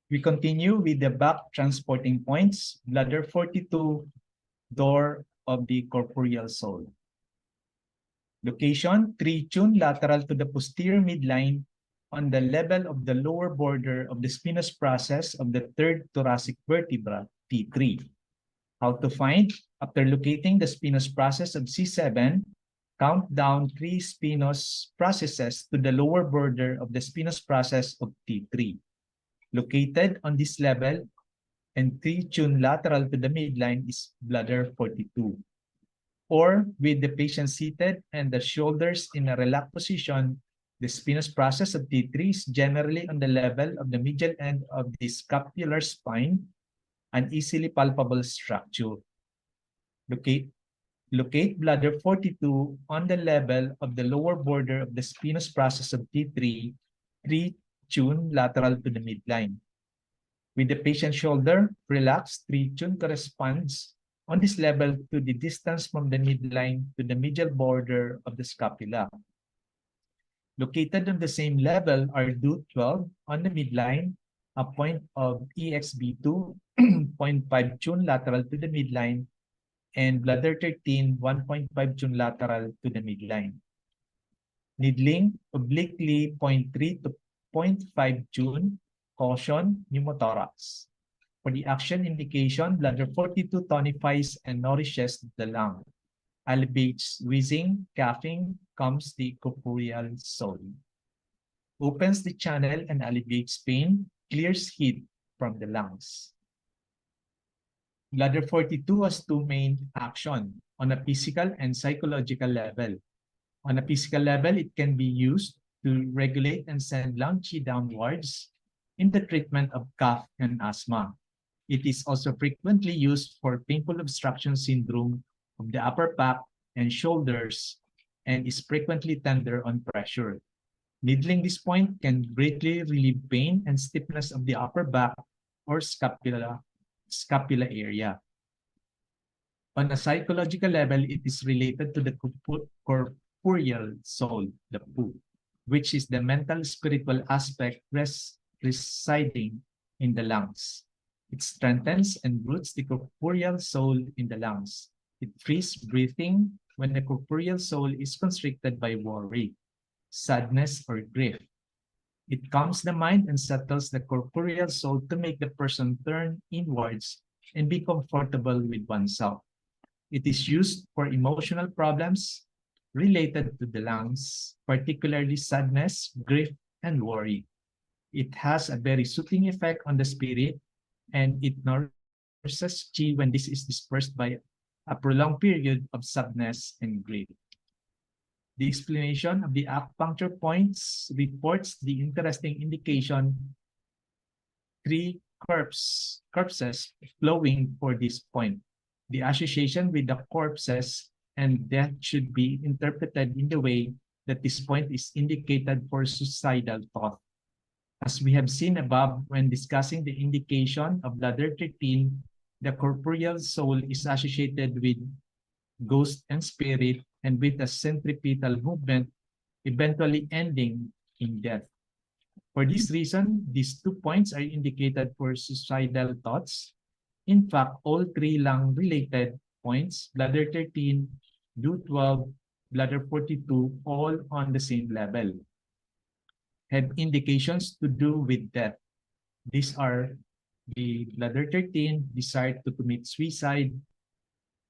We continue with the back transporting points, bladder 42, door of the corporeal soul. Location, 3 tune lateral to the posterior midline on the level of the lower border of the spinous process of the third thoracic vertebra, T3. How to find? After locating the spinous process of C7, count down 3 spinous processes to the lower border of the spinous process of T3. Located on this level and 3 tune lateral to the midline is bladder 42. Or with the patient seated and the shoulders in a relaxed position, the spinous process of T3 is generally on the level of the medial end of the scapular spine, an easily palpable structure. Locate bladder 42 on the level of the lower border of the spinous process of T3, 3 tune lateral to the midline. With the patient shoulder relaxed, 3 tune corresponds on this level to the distance from the midline to the medial border of the scapula. Located on the same level are do 12 on the midline, a point of EXB2, 0.5 tune lateral to the midline, and bladder 13, 1.5 tune lateral to the midline. Needling, obliquely 0.3 to 0.5 tune, caution, pneumothorax. For the action indication, bladder 42 tonifies and nourishes the lung, alleviates wheezing, coughing, calms the corporeal soul, opens the channel and alleviates pain, clears heat from the lungs. Bladder 42 has 2 main actions on a physical and psychological level. On a physical level, it can be used to regulate and send lung qi downwards in the treatment of cough and asthma. It is also frequently used for painful obstruction syndrome of the upper back and shoulders and is frequently tender on pressure. Needling this point can greatly relieve pain and stiffness of the upper back or scapula area. On a psychological level, it is related to the corporeal soul, the Pohu, which is the mental spiritual aspect residing in the lungs. It strengthens and roots the corporeal soul in the lungs. It frees breathing when the corporeal soul is constricted by worry, sadness, or grief. It calms the mind and settles the corporeal soul to make the person turn inwards and be comfortable with oneself. It is used for emotional problems related to the lungs, particularly sadness, grief, and worry. It has a very soothing effect on the spirit, and it nourishes qi when this is dispersed by a prolonged period of sadness and grief. The explanation of the acupuncture points reports the interesting indication 3 corpses flowing for this point. The association with the corpses and death should be interpreted in the way that this point is indicated for suicidal thought. As we have seen above, when discussing the indication of bladder 13, the corporeal soul is associated with ghost and spirit and with a centripetal movement, eventually ending in death. For this reason, these 2 points are indicated for suicidal thoughts. In fact, all 3 lung-related points, bladder 13, do 12, bladder 42, all on the same level, have indications to do with death. These are the bladder 13, desire to commit suicide,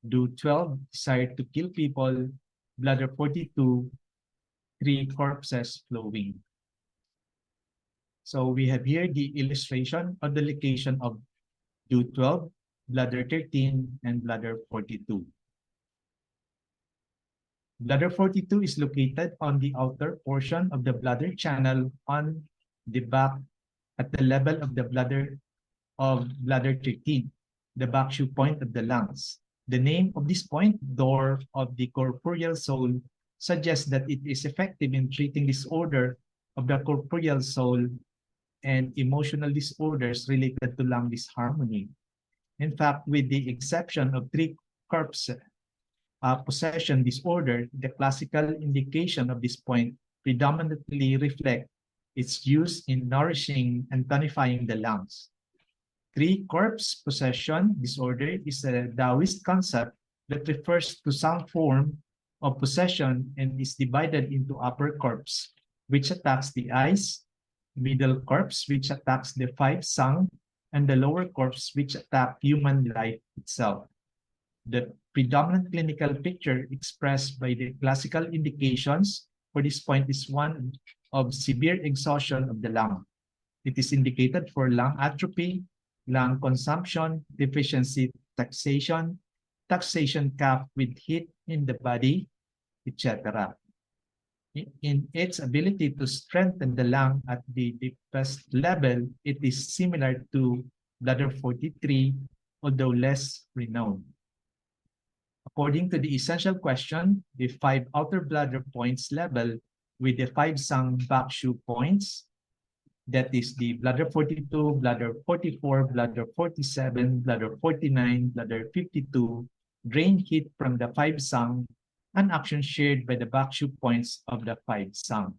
do 12, desire to kill people, bladder 42, 3 corpses flowing. So we have here the illustration of the location of do 12, bladder 13, and bladder 42. Bladder 42 is located on the outer portion of the bladder channel on the back at the level of the bladder 13, the Back-Shu point of the lungs. The name of this point, door of the corporeal soul, suggests that it is effective in treating disorder of the corporeal soul and emotional disorders related to lung disharmony. In fact, with the exception of 3 corpses, possession disorder, the classical indication of this point predominantly reflect It's used in nourishing and tonifying the lungs. 3. Corpse possession disorder is a Taoist concept that refers to some form of possession and is divided into upper corpse, which attacks the eyes, middle corpse, which attacks the five sang, and the lower corpse, which attack human life itself. The predominant clinical picture expressed by the classical indications for this point is one of severe exhaustion of the lung. It is indicated for lung atrophy, lung consumption, deficiency taxation, taxation cough with heat in the body, etc. In its ability to strengthen the lung at the deepest level, it is similar to bladder 43, although less renowned. According to the essential question, the 5 outer bladder points level with the 5 sang Back-Shu points, that is the bladder 42, bladder 44, bladder 47, bladder 49, bladder 52, drain heat from the 5 sang, an action shared by the Back-Shu points of the 5 sang.